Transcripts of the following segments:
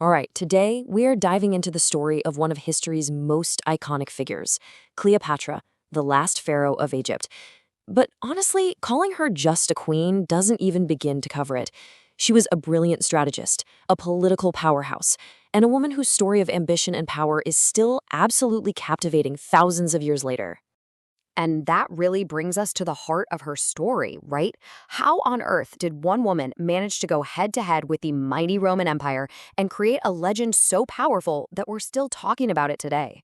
All right, today we are diving into the story of one of history's most iconic figures, Cleopatra, the last pharaoh of Egypt. But honestly, calling her just a queen doesn't even begin to cover it. She was a brilliant strategist, a political powerhouse, and a woman whose story of ambition and power is still absolutely captivating thousands of years later. And that really brings us to the heart of her story, right? How on earth did one woman manage to go head to head with the mighty Roman Empire and create a legend so powerful that we're still talking about it today?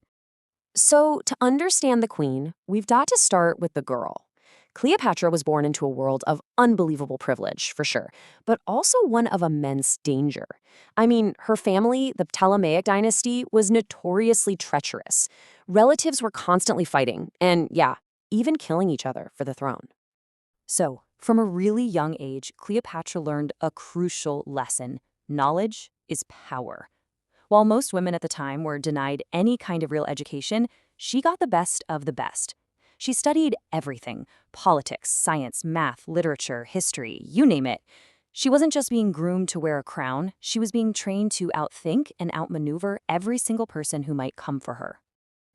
So, to understand the queen, we've got to start with the girl. Cleopatra was born into a world of unbelievable privilege, for sure, but also one of immense danger. I mean, her family, the Ptolemaic dynasty, was notoriously treacherous. Relatives were constantly fighting, and yeah, even killing each other for the throne. So, from a really young age, Cleopatra learned a crucial lesson: knowledge is power. While most women at the time were denied any kind of real education, she got the best of the best. She studied everything: politics, science, math, literature, history, you name it. She wasn't just being groomed to wear a crown, she was being trained to outthink and outmaneuver every single person who might come for her.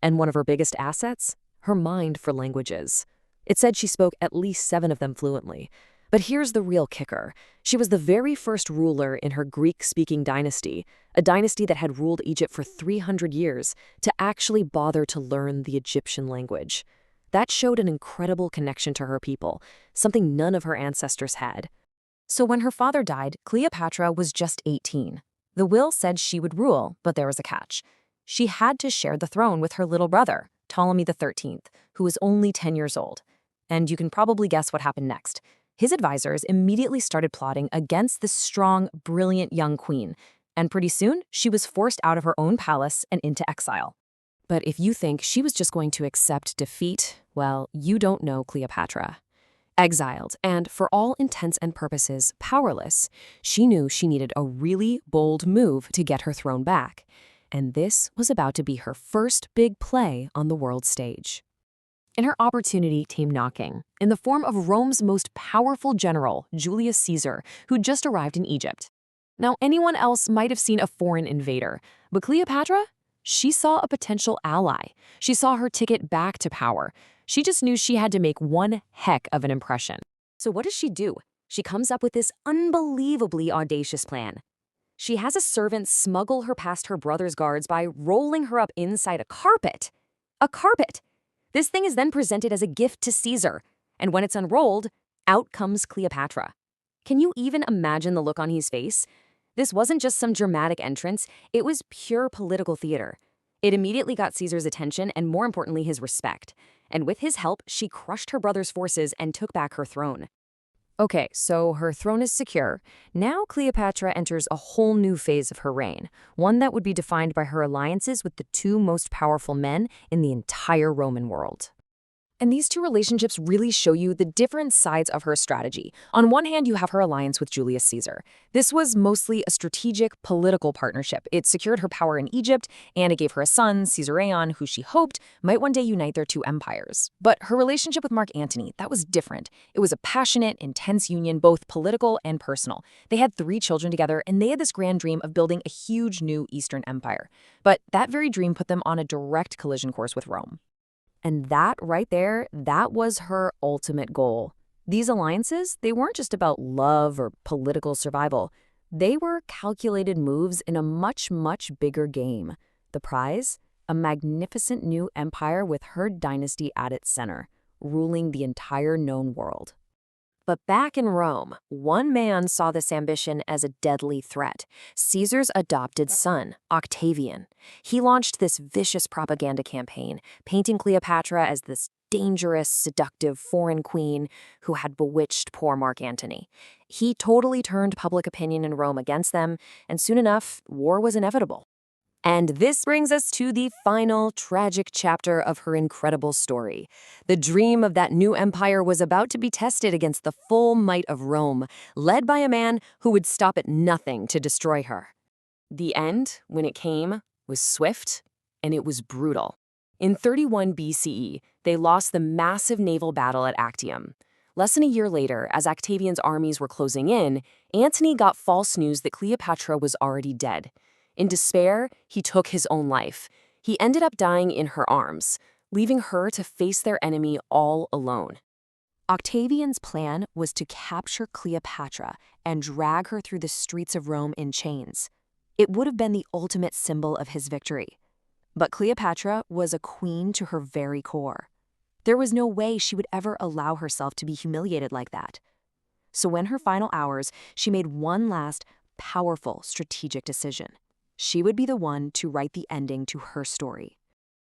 And one of her biggest assets? Her mind for languages. It said she spoke at least 7 of them fluently. But here's the real kicker. She was the very first ruler in her Greek-speaking dynasty, a dynasty that had ruled Egypt for 300 years, to actually bother to learn the Egyptian language. That showed an incredible connection to her people, something none of her ancestors had. So when her father died, Cleopatra was just 18. The will said she would rule, but there was a catch. She had to share the throne with her little brother, Ptolemy XIII, who was only 10 years old. And you can probably guess what happened next. His advisors immediately started plotting against this strong, brilliant young queen, and pretty soon she was forced out of her own palace and into exile. But if you think she was just going to accept defeat, well, you don't know Cleopatra. Exiled and, for all intents and purposes, powerless, she knew she needed a really bold move to get her throne back. And this was about to be her first big play on the world stage. And her opportunity came knocking, in the form of Rome's most powerful general, Julius Caesar, who just arrived in Egypt. Now, anyone else might have seen a foreign invader, but Cleopatra? She saw a potential ally. She saw her ticket back to power. She just knew she had to make one heck of an impression. So what does she do? She comes up with this unbelievably audacious plan. She has a servant smuggle her past her brother's guards by rolling her up inside a carpet. A carpet! This thing is then presented as a gift to Caesar, and when it's unrolled, out comes Cleopatra. Can you even imagine the look on his face? This wasn't just some dramatic entrance, it was pure political theater. It immediately got Caesar's attention and, more importantly, his respect. And with his help, she crushed her brother's forces and took back her throne. Okay, so her throne is secure. Now Cleopatra enters a whole new phase of her reign, one that would be defined by her alliances with the 2 most powerful men in the entire Roman world. And these 2 relationships really show you the different sides of her strategy. On one hand, you have her alliance with Julius Caesar. This was mostly a strategic political partnership. It secured her power in Egypt, and it gave her a son, Caesarion, who she hoped might one day unite their 2 empires. But her relationship with Mark Antony, that was different. It was a passionate, intense union, both political and personal. They had 3 children together, and they had this grand dream of building a huge new Eastern empire. But that very dream put them on a direct collision course with Rome. And that right there, that was her ultimate goal. These alliances, they weren't just about love or political survival. They were calculated moves in a much, much bigger game. The prize? A magnificent new empire with her dynasty at its center, ruling the entire known world. But back in Rome, one man saw this ambition as a deadly threat: Caesar's adopted son, Octavian. He launched this vicious propaganda campaign, painting Cleopatra as this dangerous, seductive foreign queen who had bewitched poor Mark Antony. He totally turned public opinion in Rome against them, and soon enough, war was inevitable. And this brings us to the final tragic chapter of her incredible story. The dream of that new empire was about to be tested against the full might of Rome, led by a man who would stop at nothing to destroy her. The end, when it came, was swift, and it was brutal. In 31 BCE, they lost the massive naval battle at Actium. Less than a year later, as Octavian's armies were closing in, Antony got false news that Cleopatra was already dead. In despair, he took his own life. He ended up dying in her arms, leaving her to face their enemy all alone. Octavian's plan was to capture Cleopatra and drag her through the streets of Rome in chains. It would have been the ultimate symbol of his victory. But Cleopatra was a queen to her very core. There was no way she would ever allow herself to be humiliated like that. So in her final hours, she made one last, powerful strategic decision. She would be the one to write the ending to her story.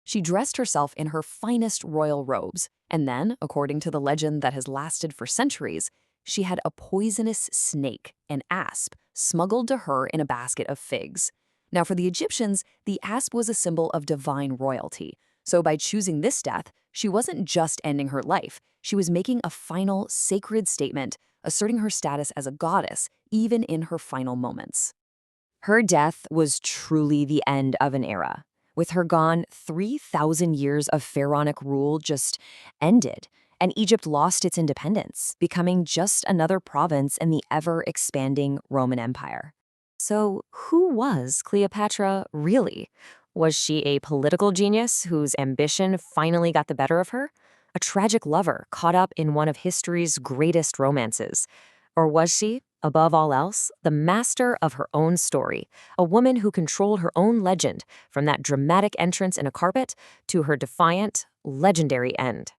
She dressed herself in her finest royal robes, and then, according to the legend that has lasted for centuries, she had a poisonous snake, an asp, smuggled to her in a basket of figs. Now, for the Egyptians, the asp was a symbol of divine royalty. So by choosing this death, she wasn't just ending her life. She was making a final, sacred statement, asserting her status as a goddess, even in her final moments. Her death was truly the end of an era. With her gone, 3,000 years of pharaonic rule just ended, and Egypt lost its independence, becoming just another province in the ever-expanding Roman Empire. So, who was Cleopatra really? Was she a political genius whose ambition finally got the better of her? A tragic lover caught up in one of history's greatest romances? Or was she, above all else, the master of her own story, a woman who controlled her own legend, from that dramatic entrance in a carpet to her defiant, legendary end?